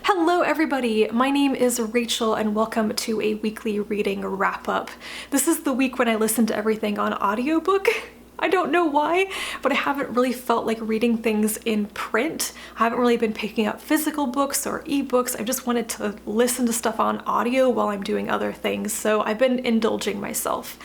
Hello everybody, my name is Rachel and welcome to a weekly reading wrap-up. This is the week when I listen to everything on audiobook. I don't know why, but I haven't really felt like reading things in print. I haven't really been picking up physical books or ebooks. I've just wanted to listen to stuff on audio while I'm doing other things, so I've been indulging myself.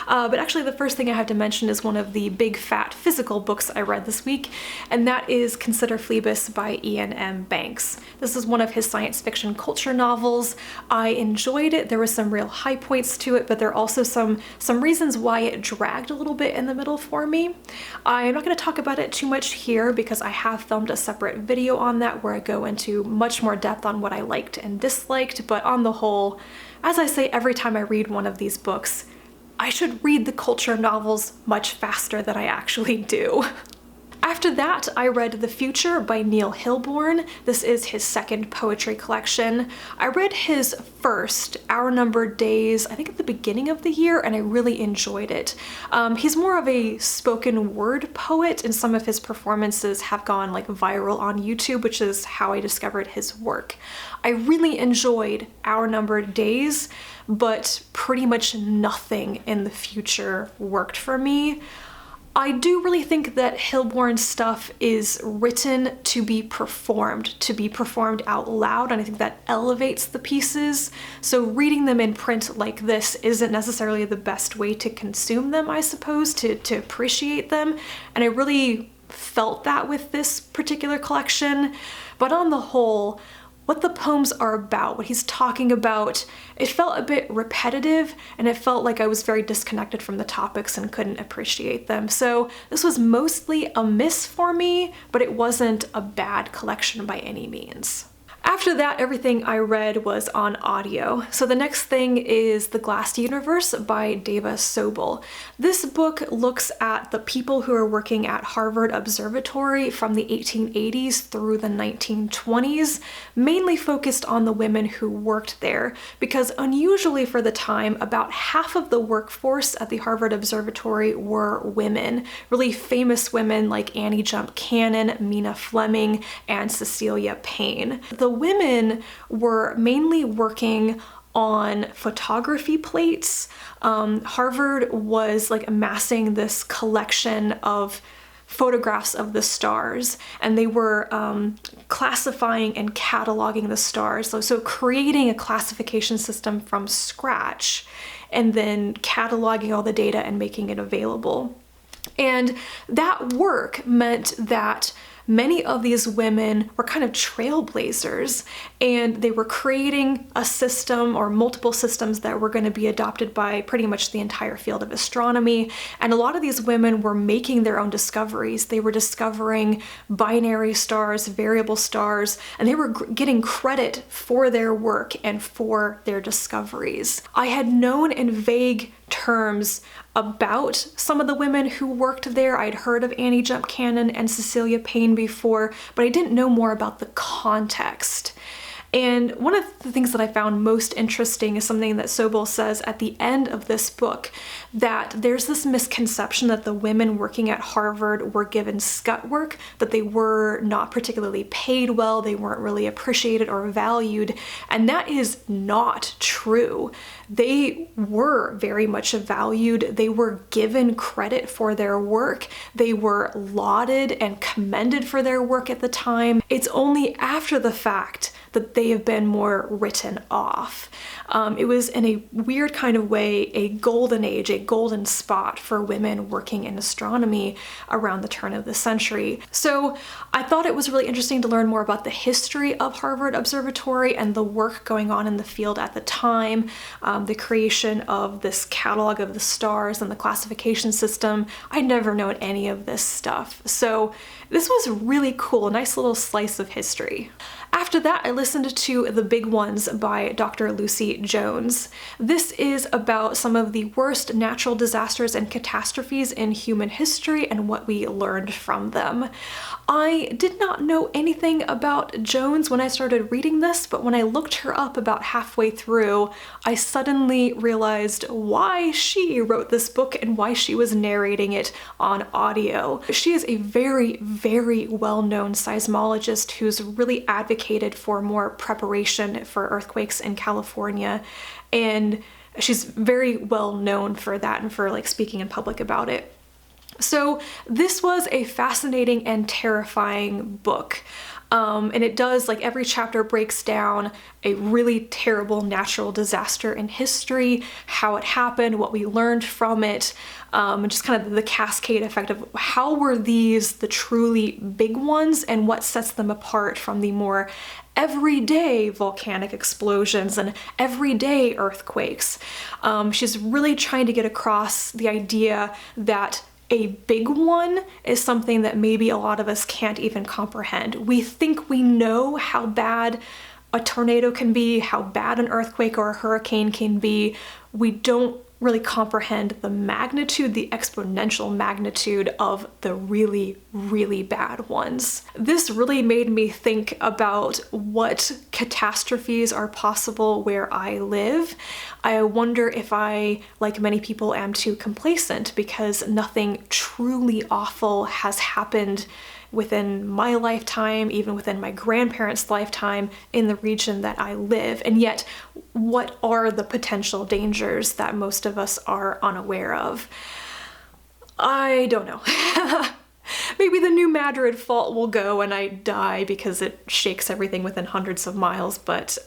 But actually the first thing I have to mention is one of the big fat physical books I read this week, and that is Consider Phlebas by Iain M. Banks. This is one of his science fiction culture novels. I enjoyed it. There were some real high points to it, but there are also some reasons why it dragged a little bit in the middle for me. I'm not going to talk about it too much here because I have filmed a separate video on that where I go into much more depth on what I liked and disliked, but on the whole, as I say every time I read one of these books, I should read the culture novels much faster than I actually do. After that, I read The Future by Neil Hilborn. This is his second poetry collection. I read his first, Our Numbered Days, I think at the beginning of the year, and I really enjoyed it. He's more of a spoken word poet, and some of his performances have gone like viral on YouTube, which is how I discovered his work. I really enjoyed Our Numbered Days, but pretty much nothing in The Future worked for me. I do really think that Hilborn's stuff is written to be performed out loud, and I think that elevates the pieces. So reading them in print like this isn't necessarily the best way to consume them, I suppose, to appreciate them. And I really felt that with this particular collection. But on the whole, what the poems are about, what he's talking about, it felt a bit repetitive, and it felt like I was very disconnected from the topics and couldn't appreciate them. So this was mostly a miss for me, but it wasn't a bad collection by any means. After that, everything I read was on audio. So the next thing is The Glass Universe by Dava Sobel. This book looks at the people who are working at Harvard Observatory from the 1880s through the 1920s, mainly focused on the women who worked there, because unusually for the time, about half of the workforce at the Harvard Observatory were women, really famous women like Annie Jump Cannon, Mina Fleming, and Cecilia Payne. The women were mainly working on photography plates. Harvard was like amassing this collection of photographs of the stars, and they were classifying and cataloging the stars. So creating a classification system from scratch and then cataloging all the data and making it available. And that work meant that many of these women were kind of trailblazers, and they were creating a system or multiple systems that were going to be adopted by pretty much the entire field of astronomy. And a lot of these women were making their own discoveries. They were discovering binary stars, variable stars, and they were getting credit for their work and for their discoveries. I had known in vague terms about some of the women who worked there. I'd heard of Annie Jump Cannon and Cecilia Payne before, but I didn't know more about the context. And one of the things that I found most interesting is something that Sobel says at the end of this book, that there's this misconception that the women working at Harvard were given scut work, that they were not particularly paid well, they weren't really appreciated or valued, and that is not true. They were very much valued, they were given credit for their work, they were lauded and commended for their work at the time. It's only after the fact that they have been more written off. It was in a weird kind of way a golden age, a golden spot for women working in astronomy around the turn of the century. So I thought it was really interesting to learn more about the history of Harvard Observatory and the work going on in the field at the time, the creation of this catalog of the stars and the classification system. I'd never known any of this stuff. So this was really cool, a nice little slice of history. After that, I listened to The Big Ones by Dr. Lucy Jones. This is about some of the worst natural disasters and catastrophes in human history and what we learned from them. I did not know anything about Jones when I started reading this, but when I looked her up about halfway through, I suddenly realized why she wrote this book and why she was narrating it on audio. She is a very, very well-known seismologist who's really advocated advocated for more preparation for earthquakes in California, and she's very well known for that and for like speaking in public about it. So this was a fascinating and terrifying book. And it does, like, every chapter breaks down a really terrible natural disaster in history, how it happened, what we learned from it, and just kind of the cascade effect of how were these the truly big ones and what sets them apart from the more everyday volcanic explosions and everyday earthquakes. She's really trying to get across the idea that a big one is something that maybe a lot of us can't even comprehend. We think we know how bad a tornado can be, how bad an earthquake or a hurricane can be. We don't really comprehend the magnitude, the exponential magnitude of the really, really bad ones. This really made me think about what catastrophes are possible where I live. I wonder if I, like many people, am too complacent because nothing truly awful has happened within my lifetime, even within my grandparents' lifetime in the region that I live. And yet, what are the potential dangers that most of us are unaware of? I don't know. Maybe the New Madrid fault will go and I die because it shakes everything within hundreds of miles, but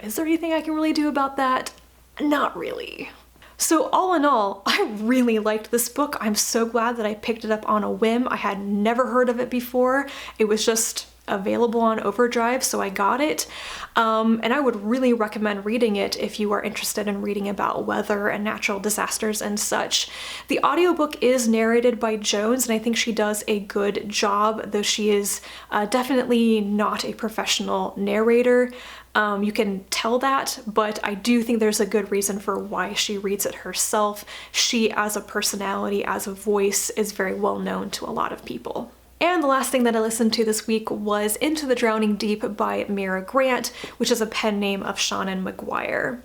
is there anything I can really do about that? Not really. So all in all, I really liked this book. I'm so glad that I picked it up on a whim. I had never heard of it before. It was just available on Overdrive, so I got it. And I would really recommend reading it if you are interested in reading about weather and natural disasters and such. The audiobook is narrated by Jones, and I think she does a good job, though she is definitely not a professional narrator. You can tell that, but I do think there's a good reason for why she reads it herself. She, as a personality, as a voice, is very well known to a lot of people. And the last thing that I listened to this week was Into the Drowning Deep by Mira Grant, which is a pen name of Seanan McGuire.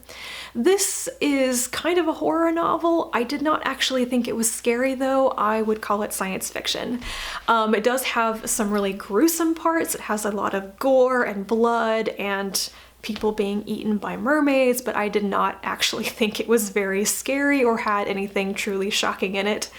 This is kind of a horror novel. I did not actually think it was scary though. I would call it science fiction. It does have some really gruesome parts. It has a lot of gore and blood and people being eaten by mermaids, but I did not actually think it was very scary or had anything truly shocking in it.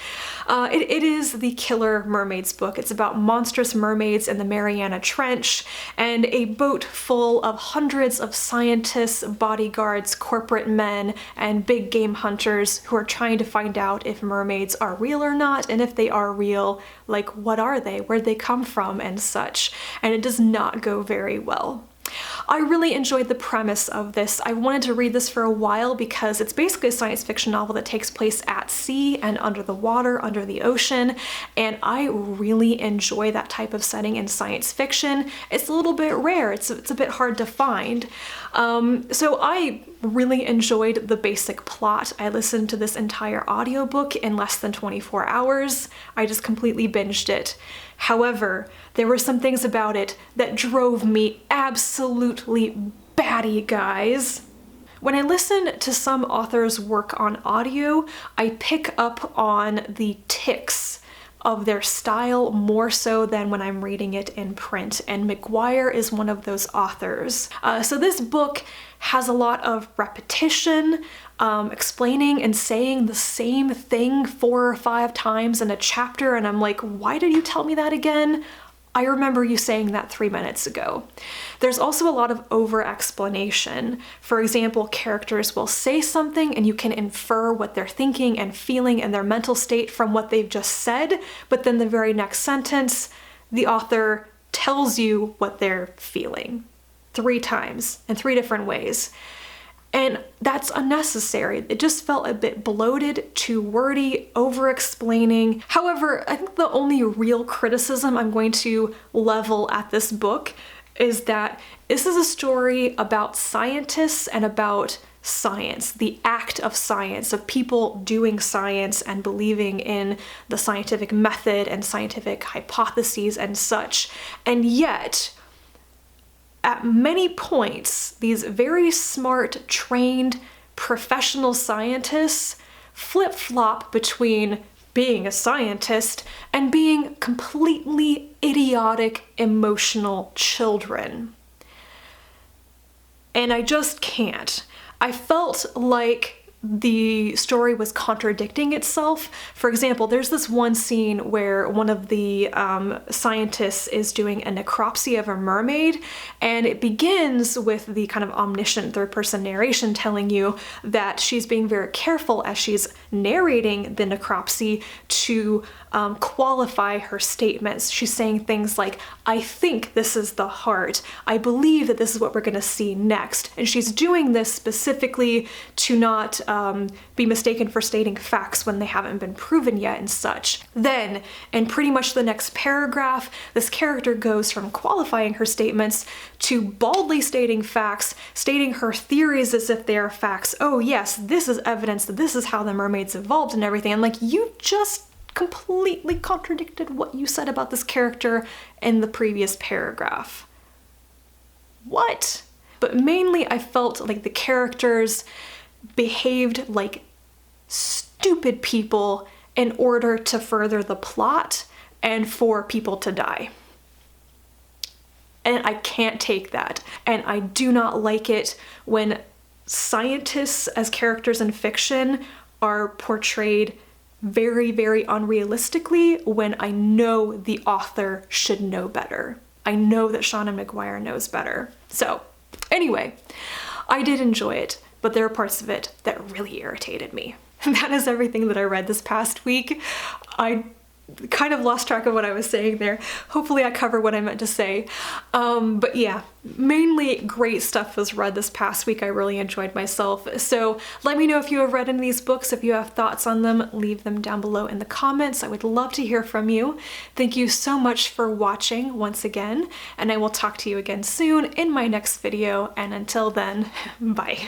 It is the Killer Mermaids book. It's about monstrous mermaids in the Mariana Trench and a boat full of hundreds of scientists, bodyguards, corporate men, and big game hunters who are trying to find out if mermaids are real or not, and if they are real, like what are they, where'd they come from, and such. And it does not go very well. I really enjoyed the premise of this. I wanted to read this for a while because it's basically a science fiction novel that takes place at sea and under the water, under the ocean, and I really enjoy that type of setting in science fiction. It's a little bit rare, it's a bit hard to find. So I really enjoyed the basic plot. I listened to this entire audiobook in less than 24 hours. I just completely binged it. However, there were some things about it that drove me absolutely batty, guys. When I listen to some authors' work on audio, I pick up on the tics of their style more so than when I'm reading it in print, and McGuire is one of those authors. So this book has a lot of repetition, explaining and saying the same thing 4 or 5 times in a chapter, and I'm like, why did you tell me that again? I remember you saying that 3 minutes ago. There's also a lot of over-explanation. For example, characters will say something and you can infer what they're thinking and feeling and their mental state from what they've just said, but then the very next sentence, the author tells you what they're feeling 3 times in 3 different ways. And that's unnecessary. It just felt a bit bloated, too wordy, over-explaining. However, I think the only real criticism I'm going to level at this book is that this is a story about scientists and about science, the act of science, of people doing science and believing in the scientific method and scientific hypotheses and such. And yet, at many points, these very smart, trained, professional scientists flip-flop between being a scientist and being completely idiotic, emotional children. and I just can't. I felt like the story was contradicting itself. For example, there's this one scene where one of the scientists is doing a necropsy of a mermaid, and it begins with the kind of omniscient third-person narration telling you that she's being very careful as she's narrating the necropsy to qualify her statements. She's saying things like, I think this is the heart. I believe that this is what we're going to see next. And she's doing this specifically to not be mistaken for stating facts when they haven't been proven yet and such. Then, in pretty much the next paragraph, this character goes from qualifying her statements to baldly stating facts, stating her theories as if they are facts. Oh yes, this is evidence that this is how the mermaids evolved and everything. And like, you just completely contradicted what you said about this character in the previous paragraph. What? But mainly I felt like the characters behaved like stupid people in order to further the plot and for people to die. And I can't take that. And I do not like it when scientists as characters in fiction are portrayed very, very unrealistically when I know the author should know better. I know that Shauna McGuire knows better. So anyway, I did enjoy it, but there are parts of it that really irritated me. That is everything that I read this past week. I kind of lost track of what I was saying there. Hopefully I covered what I meant to say. But yeah, mainly great stuff was read this past week. I really enjoyed myself. So let me know if you have read any of these books. If you have thoughts on them, leave them down below in the comments. I would love to hear from you. Thank you so much for watching once again, and I will talk to you again soon in my next video. And until then, bye.